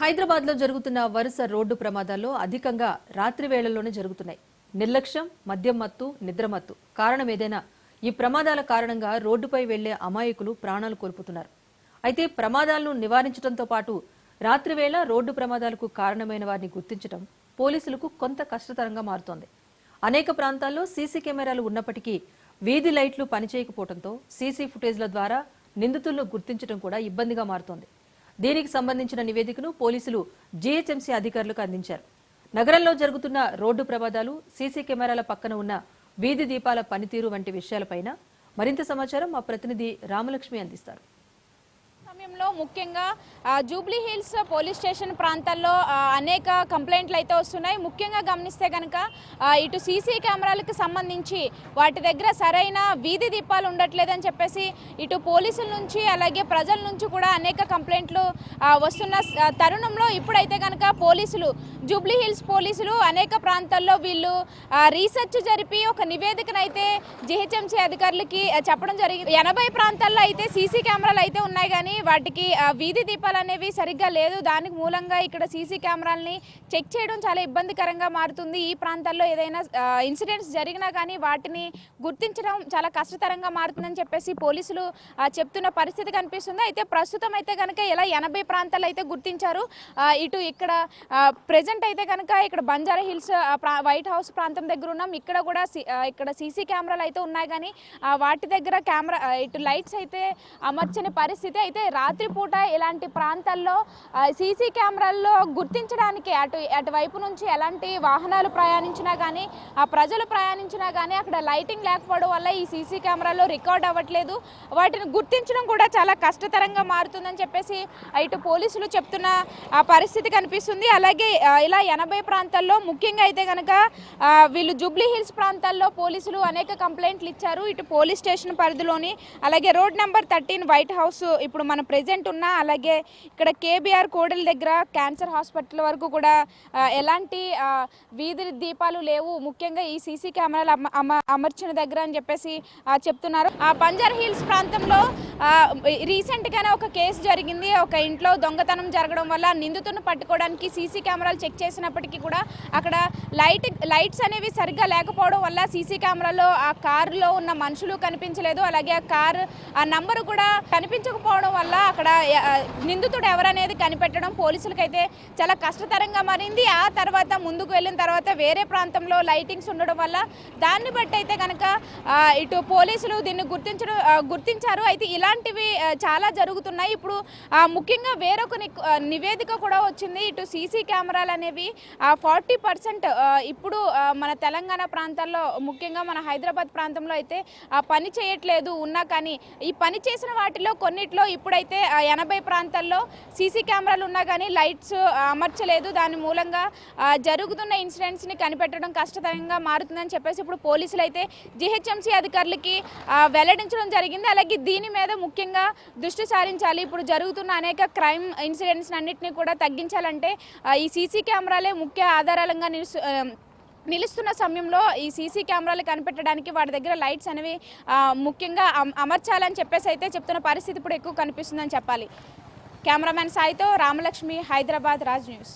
హైదరాబాద్ లో జరుగుతున్న వరుస రోడ్డు ప్రమాదాల్లో అధికంగా రాత్రి వేళల్లోనే జరుగుతున్నాయి. నిర్లక్ష్యం, మద్యం మత్తు, నిద్రమత్తు కారణం ఏదైనా ఈ ప్రమాదాల కారణంగా రోడ్డుపై వెళ్లే అమాయకులు ప్రాణాలు కోల్పోతున్నారు. అయితే ప్రమాదాలను నివారించడంతో పాటు రాత్రి వేళ రోడ్డు ప్రమాదాలకు కారణమైన వారిని గుర్తించడం పోలీసులకు కొంత కష్టతరంగా మారుతోంది. అనేక ప్రాంతాల్లో సీసీ కెమెరాలు ఉన్నప్పటికీ వీధి లైట్లు పనిచేయకపోవడంతో సీసీ ఫుటేజ్ల ద్వారా నిందితులను గుర్తించడం కూడా ఇబ్బందిగా మారుతోంది. దీనికి సంబంధించిన నివేదికను పోలీసులు జీహెచ్ఎంసీ అధికారులకు అందించారు. నగరంలో జరుగుతున్న రోడ్డు ప్రమాదాలు, సీసీ కెమెరాల పక్కన ఉన్న వీధి దీపాల పనితీరు వంటి విషయాలపైన మరింత సమాచారం మా ప్రతినిధి రామలక్ష్మి అందిస్తారు. సమయంలో ముఖ్యంగా జూబ్లీ హిల్స్ పోలీస్ స్టేషన్ ప్రాంతాల్లో అనేక కంప్లైంట్లు అయితే వస్తున్నాయి. ముఖ్యంగా గమనిస్తే కనుక ఇటు సీసీ కెమెరాలకు సంబంధించి వాటి దగ్గర సరైన వీధి దీపాలు ఉండట్లేదని చెప్పేసి ఇటు పోలీసుల నుంచి అలాగే ప్రజల నుంచి కూడా అనేక కంప్లైంట్లు వస్తున్న తరుణంలో ఇప్పుడైతే కనుక పోలీసులు జూబ్లీ హిల్స్ పోలీసులు అనేక ప్రాంతాల్లో వీళ్ళు రీసెర్చ్ జరిపి ఒక నివేదికనైతే జీహెచ్ఎంసీ అధికారులకి చెప్పడం జరిగింది. 80 ప్రాంతాల్లో అయితే సీసీ కెమెరాలు అయితే ఉన్నాయి, కానీ వాటికి వీధి దీపాలు అనేవి సరిగ్గా లేదు. దానికి మూలంగా ఇక్కడ సీసీ కెమెరాలని చెక్ చేయడం చాలా ఇబ్బందికరంగా మారుతుంది. ఈ ప్రాంతాల్లో ఏదైనా ఇన్సిడెంట్స్ జరిగినా కానీ వాటిని గుర్తించడం చాలా కష్టతరంగా మారుతుందని చెప్పేసి పోలీసులు చెప్తున్న పరిస్థితి కనిపిస్తుంది. అయితే ప్రస్తుతం అయితే కనుక ఇలా 80 ప్రాంతాలు అయితే గుర్తించారు. ఇటు ఇక్కడ ప్రెజెంట్ అయితే కనుక ఇక్కడ బంజారా హిల్స్ వైట్ హౌస్ ప్రాంతం దగ్గర ఉన్నాం. ఇక్కడ కూడా ఇక్కడ సీసీ కెమెరాలు అయితే ఉన్నాయి, కానీ వాటి దగ్గర ఇటు లైట్స్ అయితే అమర్చని పరిస్థితి. అయితే రాత్రిపూట ఇలాంటి ప్రాంతాల్లో సీసీ కెమెరాల్లో గుర్తించడానికి అటువైపు నుంచి ఎలాంటి వాహనాలు ప్రయాణించినా కానీ ప్రజలు ప్రయాణించినా కానీ అక్కడ లైటింగ్ లేకపోవడం వల్ల ఈ సీసీ కెమెరాలో రికార్డ్ అవ్వట్లేదు. వాటిని గుర్తించడం కూడా చాలా కష్టతరంగా మారుతుందని చెప్పేసి ఇటు పోలీసులు చెప్తున్న పరిస్థితి కనిపిస్తుంది. అలాగే ఇలా 80 ప్రాంతాల్లో ముఖ్యంగా అయితే కనుక వీళ్ళు జూబ్లీ హిల్స్ ప్రాంతాల్లో పోలీసులు అనేక కంప్లైంట్లు ఇచ్చారు. ఇటు పోలీస్ స్టేషన్ పరిధిలోని అలాగే రోడ్ నెంబర్ 13 వైట్ హౌస్ ఇప్పుడు మనం ప్రెజెంట్ ఉన్న, అలాగే ఇక్కడ కేబీఆర్ కోడెల దగ్గర క్యాన్సర్ హాస్పిటల్ వరకు కూడా ఎలాంటి వీధి దీపాలు లేవు, ముఖ్యంగా ఈ సీసీ కెమెరాలు అమర్చిన దగ్గర అని చెప్పేసి చెప్తున్నారు. బంజారా హిల్స్ ప్రాంతంలో రీసెంట్గానే ఒక కేసు జరిగింది. ఒక ఇంట్లో దొంగతనం జరగడం వల్ల నిందితులను పట్టుకోవడానికి సీసీ కెమెరాలు చెక్ చేసినప్పటికీ కూడా అక్కడ లైట్స్ అనేవి సరిగ్గా లేకపోవడం వల్ల సీసీ కెమెరాలో ఆ కారులో ఉన్న మనుషులు కనిపించలేదు. అలాగే ఆ కారు నంబరు కూడా కనిపించకపోవడం వల్ల అక్కడ నిందితుడు ఎవరనేది కనిపెట్టడం పోలీసులకైతే చాలా కష్టతరంగా మారింది. ఆ తర్వాత ముందుకు వెళ్ళిన తర్వాత వేరే ప్రాంతంలో లైటింగ్స్ ఉండడం వల్ల దాన్ని బట్టి అయితే కనుక ఇటు పోలీసులు దీన్ని గుర్తించారు. అయితే ఇలాంటివి చాలా జరుగుతున్నాయి. ఇప్పుడు ముఖ్యంగా వేరొక నివేదిక కూడా వచ్చింది. ఇటు సీసీ కెమెరాలు అనేవి 40% ఇప్పుడు మన తెలంగాణ ప్రాంతాల్లో, ముఖ్యంగా మన హైదరాబాద్ ప్రాంతంలో అయితే పని చేయట్లేదు ఉన్నా కానీ ఈ పని చేసిన వాటిలో కొన్నిట్లో ఇప్పుడైతే 80 ప్రాంతాల్లో సీసీ కెమెరాలు ఉన్నా కానీ లైట్స్ అమర్చలేదు. దాని మూలంగా జరుగుతున్న ఇన్సిడెంట్స్ని కనిపెట్టడం కష్టతరంగా మారుతుందని చెప్పేసి ఇప్పుడు పోలీసులు అయితే జీహెచ్ఎంసీ అధికారులకి వెల్లడించడం జరిగింది. అలాగే దీని మీద ముఖ్యంగా దృష్టి సారించాలి. ఇప్పుడు జరుగుతున్న అనేక క్రైమ్ ఇన్సిడెంట్స్ అన్నింటినీ కూడా తగ్గించాలంటే ఈ సీసీ కెమెరాలే ముఖ్య ఆధారాలంగా నిలుస్తున్న సమయంలో ఈ సీసీ కెమెరాలు కనిపెట్టడానికి వాటి దగ్గర లైట్స్ అనేవి ముఖ్యంగా అమర్చాలని చెప్పేసి అయితే చెప్తున్న పరిస్థితి ఇప్పుడు ఎక్కువ కనిపిస్తుందని చెప్పాలి. కెమెరామెన్ సాయితో రామలక్ష్మి, హైదరాబాద్ రాజ్ న్యూస్.